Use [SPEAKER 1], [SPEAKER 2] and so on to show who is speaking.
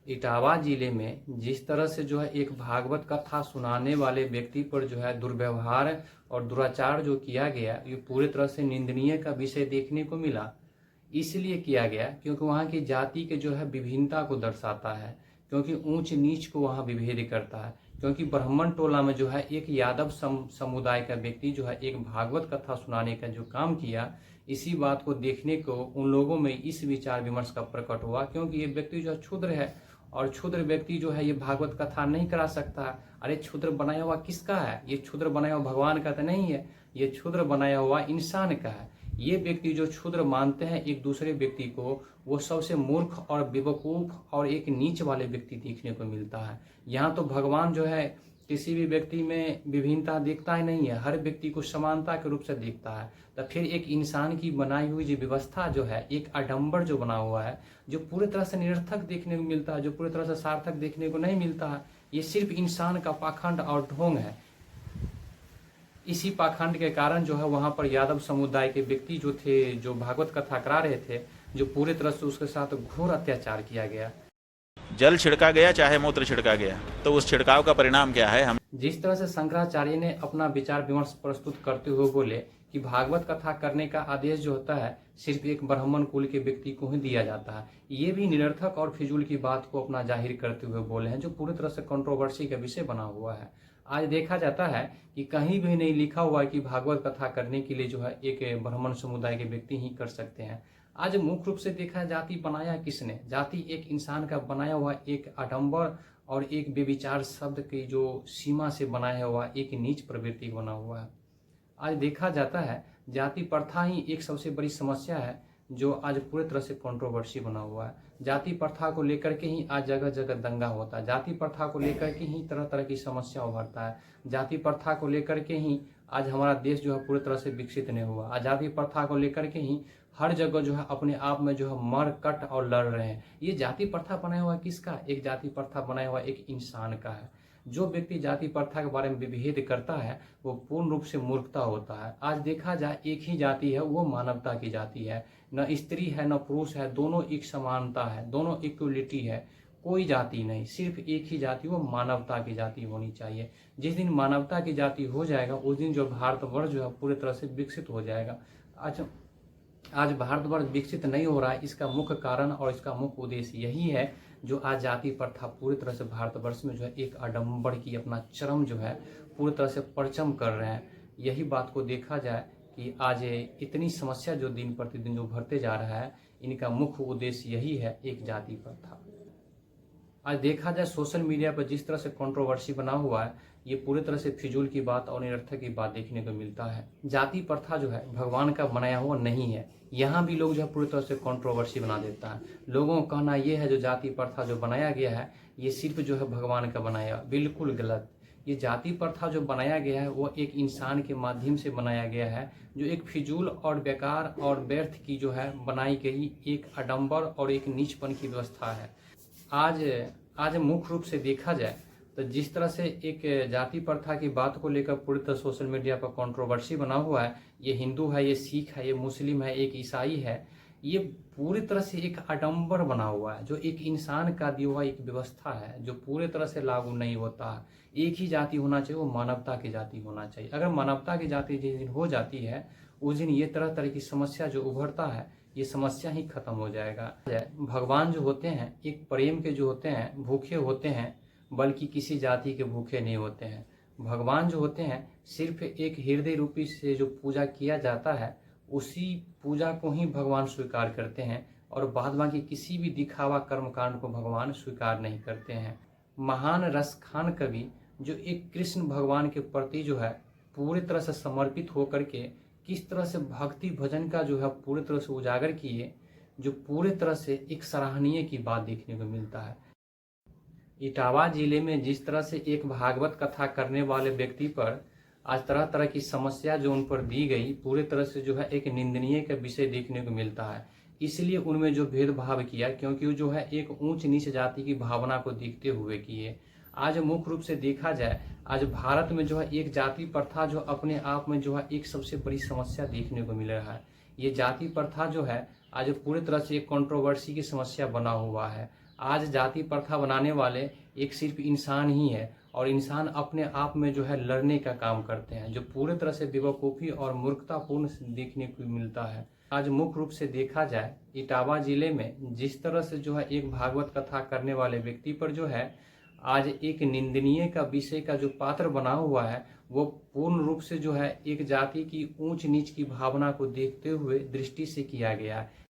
[SPEAKER 1] इटावा जिले में जिस तरह से जो है एक भागवत कथा सुनाने वाले व्यक्ति पर जो है दुर्व्यवहार और दुराचार जो किया गया, ये पूरी तरह से निंदनीय का विषय देखने को मिला। इसलिए किया गया क्योंकि वहाँ की जाति के जो है विभिन्नता को दर्शाता है, क्योंकि ऊंच नीच को वहाँ विभेद करता है, क्योंकि ब्राह्मण टोला में जो है एक यादव समुदाय का व्यक्ति जो है एक भागवत कथा सुनाने का जो काम किया, इसी बात को देखने को उन लोगों में इस विचार विमर्श का प्रकट हुआ, क्योंकि ये व्यक्ति जो है क्षुद्र है और क्षुद्र व्यक्ति जो है ये भागवत कथा नहीं करा सकता। अरे क्षुद्र बनाया हुआ किसका है? ये क्षुद्र बनाया हुआ भगवान का तो नहीं है, ये क्षुद्र बनाया हुआ इंसान का है। ये व्यक्ति जो क्षुद्र मानते हैं एक दूसरे व्यक्ति को, वो सबसे मूर्ख और बेवकूफ और एक नीच वाले व्यक्ति देखने को मिलता है। यहाँ तो भगवान जो है किसी भी व्यक्ति में विभिन्नता देखता ही नहीं है, हर व्यक्ति को समानता के रूप से देखता है। तो फिर एक इंसान की बनाई हुई जो व्यवस्था जो है, एक आडंबर जो बना हुआ है, जो पूरी तरह से निरर्थक देखने को मिलता है, जो पूरी तरह से सार्थक देखने को नहीं मिलता है, ये सिर्फ इंसान का पाखंड और ढोंग है। इसी पाखंड के कारण जो है वहाँ पर यादव समुदाय के व्यक्ति जो थे, जो भागवत कथा करा रहे थे, जो पूरी तरह से उसके साथ घोर अत्याचार किया गया।
[SPEAKER 2] जल छिड़का गया चाहे मूत्र छिड़का गया, तो उस छिड़काव का परिणाम क्या है? हम
[SPEAKER 1] जिस तरह से शंकराचार्य ने अपना विचार विमर्श प्रस्तुत करते हुए बोले कि भागवत कथा करने का आदेश जो होता है सिर्फ एक ब्राह्मण कुल के व्यक्ति को ही दिया जाता है, ये भी निरर्थक और फिजूल की बात को अपना जाहिर करते हुए बोले हैं, जो पूरी तरह से कंट्रोवर्सी का विषय बना हुआ है। आज देखा जाता है कि कहीं भी नहीं लिखा हुआ है कि भागवत कथा करने के लिए जो है एक ब्राह्मण समुदाय के व्यक्ति ही कर सकते हैं। आज मुख्य रूप से देखा जाति बनाया किसने? जाति एक इंसान का बनाया हुआ एक आडंबर और एक बेविचार शब्द की जो सीमा से बनाया हुआ एक नीच प्रवृत्ति बना हुआ है। आज देखा जाता है जाति प्रथा ही एक सबसे बड़ी समस्या है जो आज पूरी तरह से कंट्रोवर्सी बना हुआ है। जाति प्रथा को लेकर के ही आज जगह जगह दंगा होता है, जाति प्रथा को लेकर के ही तरह तरह की समस्या उभरता है, जाति प्रथा को लेकर के ही आज हमारा देश जो है पूरी तरह से विकसित नहीं हुआ। आज जाति प्रथा को लेकर के ही हर जगह जो है अपने आप में जो है मर कट और लड़ रहे हैं। ये जाति प्रथा बनाया हुआ किसका? एक जाति प्रथा बनाया हुआ एक इंसान का है। जो व्यक्ति जाति प्रथा के बारे में विभेद करता है वो पूर्ण रूप से मूर्खता होता है। आज देखा जाए एक ही जाति है, वो मानवता की जाति है, न स्त्री है न पुरुष है, दोनों एक समानता है, दोनों इक्वलिटी है, कोई जाति नहीं, सिर्फ एक ही जाति, वो मानवता की जाति होनी चाहिए। जिस दिन मानवता की जाति हो जाएगा उस दिन जो भारतवर्ष जो है पूरी तरह से विकसित हो जाएगा। आज भारतवर्ष विकसित नहीं हो रहा है, इसका मुख्य कारण और इसका मुख्य उद्देश्य यही है जो आज जाति प्रथा पूरी तरह से भारतवर्ष में जो है एक आडंबर की अपना चरम जो है पूरी तरह से परचम कर रहे हैं। यही बात को देखा जाए कि आज इतनी समस्या जो दिन प्रतिदिन जो उभरते जा रहा है, इनका मुख्य उद्देश्य यही है, एक जाति प्रथा। आज देखा जाए सोशल मीडिया पर जिस तरह से कंट्रोवर्सी बना हुआ है, ये पूरी तरह से फिजूल की बात और निरर्थक की बात देखने को मिलता है। जाति प्रथा जो है भगवान का बनाया हुआ नहीं है, यहाँ भी लोग जो है पूरी तरह से कंट्रोवर्सी बना देता है। लोगों का कहना ये है जो जाति प्रथा जो बनाया गया है ये सिर्फ जो है भगवान का बनाया, बिल्कुल गलत। ये जाति प्रथा जो बनाया गया है वो एक इंसान के माध्यम से बनाया गया है, जो एक फिजूल और बेकार और व्यर्थ की जो है बनाई गई एक आडंबर और एक नीचपन की व्यवस्था है। आज मुख्य रूप से देखा जाए तो जिस तरह से एक जाति प्रथा की बात को लेकर पूरी तरह सोशल मीडिया पर कंट्रोवर्सी बना हुआ है, ये हिंदू है, ये सिख है, ये मुस्लिम है, एक ईसाई है, ये पूरी तरह से एक आडंबर बना हुआ है, जो एक इंसान का दिया हुआ एक व्यवस्था है जो पूरी तरह से लागू नहीं होता है। एक ही जाति होना चाहिए, वो मानवता की जाति होना चाहिए। अगर मानवता की जाति जिस दिन हो जाती है उस दिन ये तरह तरह की समस्या जो उभरता है ये समस्या ही खत्म हो जाएगा। भगवान जो होते हैं एक प्रेम के जो होते हैं भूखे होते हैं, बल्कि किसी जाति के भूखे नहीं होते हैं। भगवान जो होते हैं सिर्फ एक हृदय रूपी से जो पूजा किया जाता है उसी पूजा को ही भगवान स्वीकार करते हैं, और बाद बाकी किसी भी दिखावा कर्मकांड को भगवान स्वीकार नहीं करते हैं। महान रसखान कवि जो एक कृष्ण भगवान के प्रति जो है पूरी तरह से समर्पित होकर के किस तरह से भक्ति भजन का जो है पूरी तरह से उजागर किए, जो पूरी तरह से एक सराहनीय की बात देखने को मिलता है। इटावा जिले में जिस तरह से एक भागवत कथा करने वाले व्यक्ति पर आज तरह तरह की समस्या जो उन पर दी गई, पूरी तरह से जो है एक निंदनीय का विषय देखने को मिलता है। इसलिए उनमें जो भेदभाव किया, क्योंकि वो जो है एक ऊंच नीच जाति की भावना को देखते हुए किए। आज मुख्य रूप से देखा जाए आज भारत में जो है एक जाति प्रथा जो अपने आप में जो है एक सबसे बड़ी समस्या देखने को मिल रहा है। ये जाति प्रथा जो है आज पूरी तरह से एक कंट्रोवर्सी की समस्या बना हुआ है। आज जाति प्रथा बनाने वाले एक सिर्फ इंसान ही है, और इंसान अपने आप में जो है लड़ने का काम करते हैं, जो पूरे तरह से बेवकूफ़ी और मूर्खतापूर्ण देखने को मिलता है। आज मुख्य रूप से देखा जाए इटावा जिले में जिस तरह से जो है एक भागवत कथा करने वाले व्यक्ति पर जो है आज एक निंदनीय का विषय का जो पात्र बना हुआ है, वो पूर्ण रूप से जो है एक जाति की ऊंच नीच की भावना को देखते हुए दृष्टि से किया गया है।